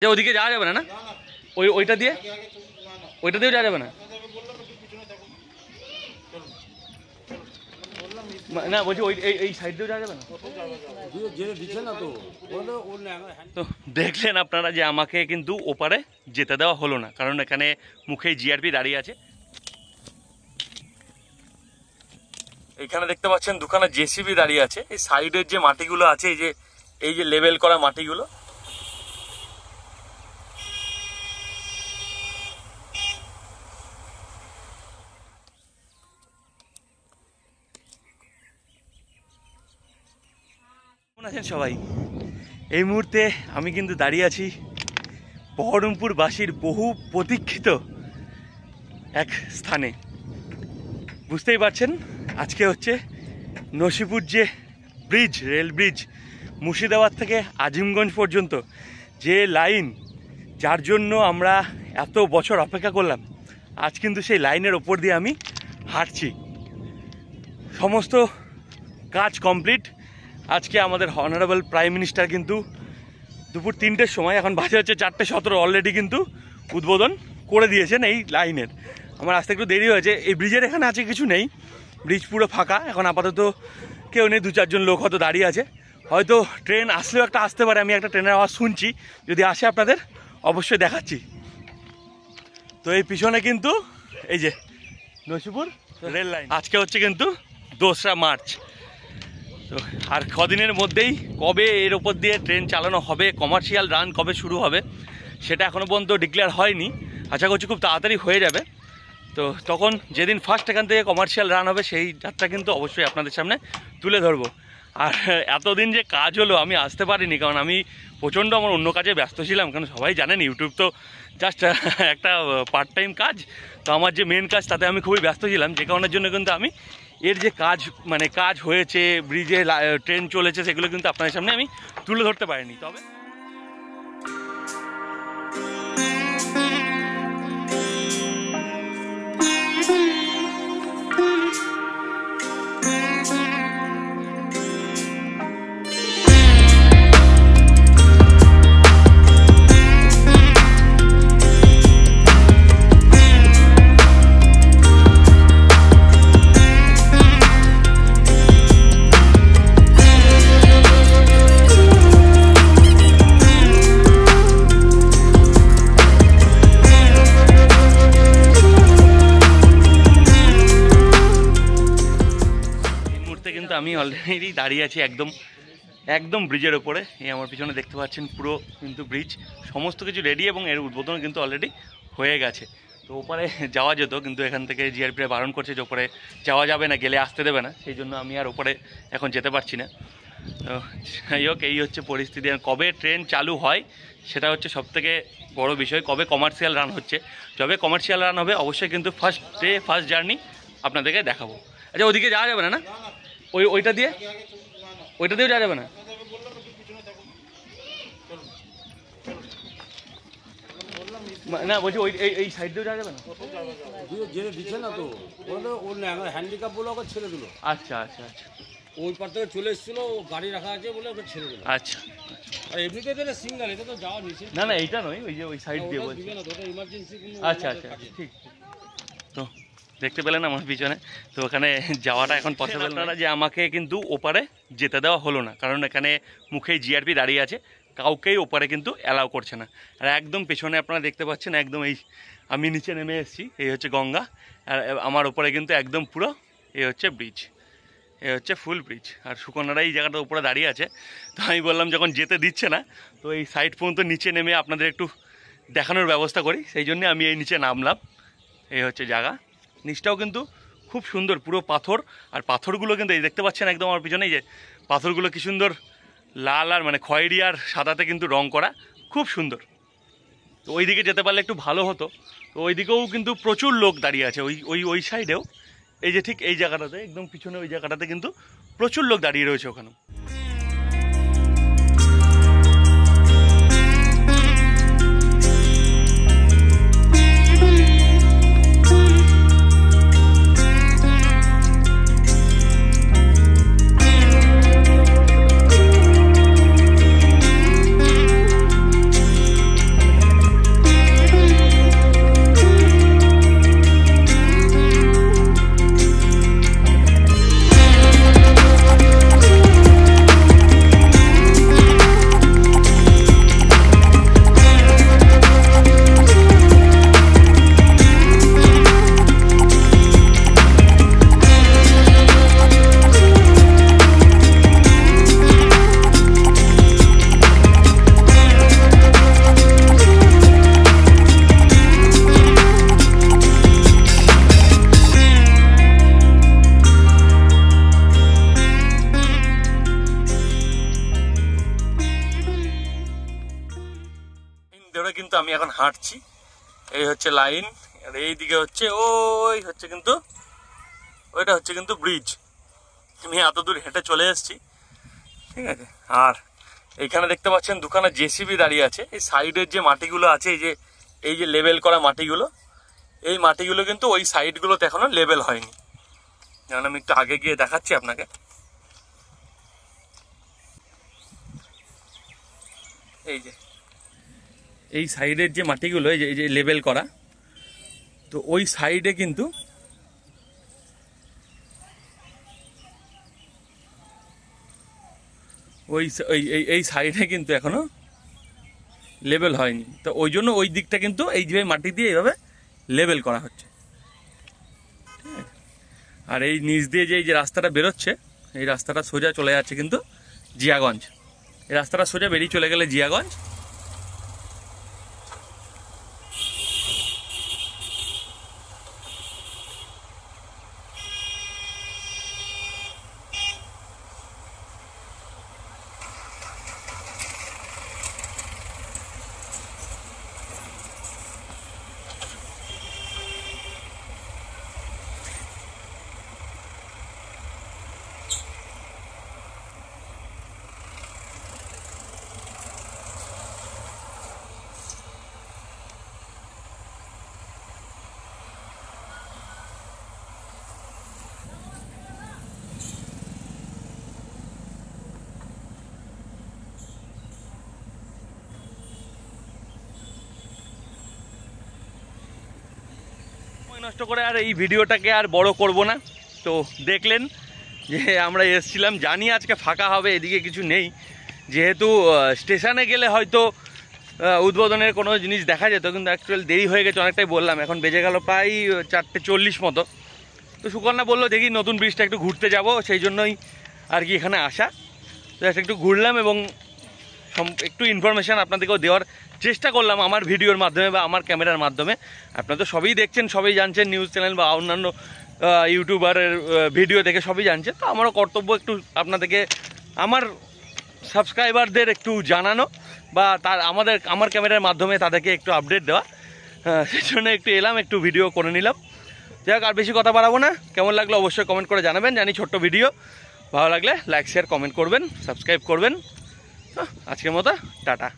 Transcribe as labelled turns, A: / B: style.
A: ওদিকে যাওয়া যাবে না, না ওইটা দিয়ে দিয়েও যাওয়া যাবে না। না বলছি এই সাইড দিয়েও যাওয়া যাবে না। তো দেখলেন আপনারা যে আমাকে কিন্তু ওপারে যেতে দেওয়া হলো না, কারণ এখানে মুখে জিআরপি দাঁড়িয়ে আছে। এখানে দেখতে পাচ্ছেন দুখানা জেসিবি দাঁড়িয়ে আছে। এই সাইডের যে মাটিগুলো আছে, এই যে লেভেল করা মাটিগুলো, কেমন আছেন সবাই? এই মুহূর্তে আমি কিন্তু দাঁড়িয়ে আছি বহরমপুরবাসীর বহু প্রতীক্ষিত এক স্থানে। বুঝতেই পারছেন, আজকে হচ্ছে নসিপুর যে ব্রিজ, রেল ব্রিজ, মুর্শিদাবাদ থেকে আজিমগঞ্জ পর্যন্ত যে লাইন, যার জন্য আমরা এত বছর অপেক্ষা করলাম, আজ কিন্তু সেই লাইনের ওপর দিয়ে আমি হাঁটছি। সমস্ত কাজ কমপ্লিট। আজকে আমাদের অনারেবল প্রাইম মিনিস্টার কিন্তু দুপুর 3টের সময়, এখন বাজে হচ্ছে 4:17, অলরেডি কিন্তু উদ্বোধন করে দিয়েছেন এই লাইনের। আমার আসতে একটু দেরি হয়েছে। এই ব্রিজের এখানে আছে কিছু নেই, ব্রিজ পুরো ফাঁকা এখন, আপাতত কেউ নেই, 2-4 জন লোক হয়তো দাঁড়িয়ে আছে। হয়তো ট্রেন আসলেও একটা আসতে পারে, আমি একটা ট্রেনের আওয়াজ শুনছি, যদি আসে আপনাদের অবশ্যই দেখাচ্ছি। তো এই পিছনে কিন্তু এই যে নসিপুর রেল লাইন। আজকে হচ্ছে কিন্তু 2রা মার্চ। তো আর কদিনের মধ্যেই কবে এর ওপর দিয়ে ট্রেন চালানো হবে, কমার্শিয়াল রান কবে শুরু হবে, সেটা এখনও পর্যন্ত ডিক্লেয়ার হয়নি। আশা করছি খুব তাড়াতাড়ি হয়ে যাবে। তো তখন যেদিন ফার্স্ট এখান থেকে কমার্শিয়াল রান হবে, সেই যাত্রা কিন্তু অবশ্যই আপনাদের সামনে তুলে ধরবো। আর এতদিন যে কাজ হলো, আমি আসতে পারিনি, কারণ আমি প্রচণ্ড আমার অন্য কাজে ব্যস্ত ছিলাম। কারণ সবাই জানেন ইউটিউব তো জাস্ট একটা পার্ট টাইম কাজ। তো আমার যে মেন কাজ, তাতে আমি খুবই ব্যস্ত ছিলাম, যে কারণের জন্য কিন্তু আমি এর যে কাজ হয়েছে, ব্রিজে ট্রেন চলেছে, সেগুলো কিন্তু আপনাদের সামনে আমি তুলে ধরতে পারিনি। তবে আমি অলরেডি দাঁড়িয়ে আছি একদম ব্রিজের ওপরে। এই আমার পিছনে দেখতে পাচ্ছেন পুরো কিন্তু ব্রিজ, সমস্ত কিছু রেডি, এবং এর উদ্বোধন কিন্তু অলরেডি হয়ে গেছে। তো ওপারে যাওয়া যেত, কিন্তু এখান থেকে জিআরপি বারণ করছে যে ওপরে যাওয়া যাবে না, গেলে আসতে দেবে না, সেই জন্য আমি আর ওপরে এখন যেতে পারছি না। তো যাই হোক, এই হচ্ছে পরিস্থিতি। কবে ট্রেন চালু হয় সেটা হচ্ছে সবথেকে বড় বিষয়, কবে কমার্শিয়াল রান হচ্ছে। যবে কমার্শিয়াল রান হবে, অবশ্যই কিন্তু ফার্স্ট জার্নি আপনাদেরকে দেখাবো। আচ্ছা, ওদিকে যাওয়া যাবে না, না ওইটা দিয়েও যাওয়া যাবে না। না বলছি এই সাইড দিয়েও যাওয়া যাবে না।
B: দিচ্ছে না তো, হ্যান্ডিক্যাপ বলে ওকে ছেড়ে দিল।
A: আচ্ছা আচ্ছা আচ্ছা,
B: ওই পার থেকে চলে এসেছিল, গাড়ি রাখা আছে বলে ওকে ছেড়ে দিল।
A: আচ্ছা,
B: আর এমনিতে তো সিঙ্গেল, এটা তো যাওয়া নিচে।
A: না না, এইটা নয়, ওই যে ওই সাইড দিয়ে বলছি।
B: ইমার্জেন্সি।
A: আচ্ছা আচ্ছা, ঠিক। তো দেখতে পেলেন আমার পিছনে, তো ওখানে যাওয়াটা এখন পসিবল না, যে আমাকে কিন্তু ওপারে যেতে দেওয়া হলো না, কারণ এখানে মুখেই জিআরপি দাঁড়িয়ে আছে, কাউকেই ওপারে কিন্তু অ্যালাউ করছে না। আর একদম পেছনে আপনারা দেখতে পাচ্ছেন, একদম এই আমি নিচে নেমে এসেছি, এই হচ্ছে গঙ্গা, আর আমার ওপরে কিন্তু একদম পুরো এই হচ্ছে ব্রিজ, এই হচ্ছে ফুল ব্রিজ। আর সুকন্যারা এই জায়গাটার উপরে দাঁড়িয়ে আছে। তো আমি বললাম যখন যেতে দিচ্ছে না, তো এই সাইড পর্যন্ত নিচে নেমে আপনাদের একটু দেখানোর ব্যবস্থা করি, সেই জন্যে আমি এই নিচে নামলাম। এই হচ্ছে জায়গা, নিচটাও কিন্তু খুব সুন্দর, পুরো পাথর। আর পাথরগুলো কিন্তু এই দেখতে পাচ্ছেন একদম আমার পিছনে, যে পাথরগুলো কি সুন্দর লাল আর মানে খয়েরি আর সাদাতে কিন্তু রং করা, খুব সুন্দর। তো ওই দিকে যেতে পারলে একটু ভালো হতো। তো ওই দিকেও কিন্তু প্রচুর লোক দাঁড়িয়ে আছে, ওই সাইডেও, এই যে ঠিক এই জায়গাটাতে একদম পিছনে ওই জায়গাটাতে কিন্তু প্রচুর লোক দাঁড়িয়ে রয়েছে ওখানে। ধরে কিন্তু আমি এখন হাঁটছি। এই হচ্ছে লাইন, আর এই দিকে হচ্ছে ওই হচ্ছে কিন্তু ওইটা হচ্ছে কিন্তু ব্রিজ। আমি এত দূর হেঁটে চলে এসেছি, ঠিক আছে। আর এইখানে দেখতে পাচ্ছেন দুখানা জেসিবি দাঁড়িয়ে আছে। এই সাইডের যে মাটিগুলো আছে, এই যে লেবেল করা মাটিগুলো, এই মাটিগুলো কিন্তু ওই সাইডগুলোতে এখনো লেবেল হয়নি। যেমন আমি একটু আগে গিয়ে দেখাচ্ছি আপনাকে। এই যে এই সাইডের যে মাটিগুলো, এই যে লেবেল করা, তো ওই সাইডে কিন্তু এই সাইডে কিন্তু এখনো লেবেল হয়নি। তো ওই জন্য ওই দিকটা কিন্তু এই যে মাটি দিয়ে এইভাবে লেবেল করা হচ্ছে, ঠিক আছে। আর এই নিচ দিয়ে যে রাস্তাটা বেরোচ্ছে, এই রাস্তাটা সোজা চলে যাচ্ছে কিন্তু জিয়াগঞ্জ। এই রাস্তাটা সোজা বেরিয়ে চলে গেলে জিয়াগঞ্জ। নষ্ট করে আর এই ভিডিওটাকে আর বড় করব না। তো দেখলেন যে আমরা এসেছিলাম, জানি আজকে ফাঁকা হবে, এদিকে কিছু নেই। যেহেতু স্টেশনে গেলে হয়তো উদ্বোধনের কোনো জিনিস দেখা যেত, কিন্তু অ্যাকচুয়ালি দেরি হয়ে গেছে অনেকটাই। বললাম এখন বেজে গেল প্রায় 4:40 মতো। তো সুকন্যা বললো দেখি নতুন ব্রিজটা একটু ঘুরতে যাব, সেই জন্যই আর কি এখানে আসা। তো একটু ঘুরলাম এবং একটু ইনফরমেশান আপনাদেরকেও দেওয়ার চেষ্টা করলাম আমার ভিডিওর মাধ্যমে বা আমার ক্যামেরার মাধ্যমে। আপনারা তো সবই দেখছেন, সবই জানছেন, নিউজ চ্যানেল বা অন্যান্য ইউটিউবারের ভিডিও দেখে সবই জানছেন। তো আমারও কর্তব্য একটু আপনাদেরকে, আমার সাবস্ক্রাইবারদের একটু জানানো বা আমার ক্যামেরার মাধ্যমে তাদেরকে একটু আপডেট দেওয়া। সেই জন্য একটু এলাম, একটু ভিডিও করে নিলাম। যাই হোক, আর বেশি কথা বাড়াবো না। কেমন লাগলো অবশ্যই কমেন্ট করে জানাবেন। জানি ছোট্ট ভিডিও, ভালো লাগলে লাইক শেয়ার কমেন্ট করবেন, সাবস্ক্রাইব করবেন। আজকের মতো টাটা।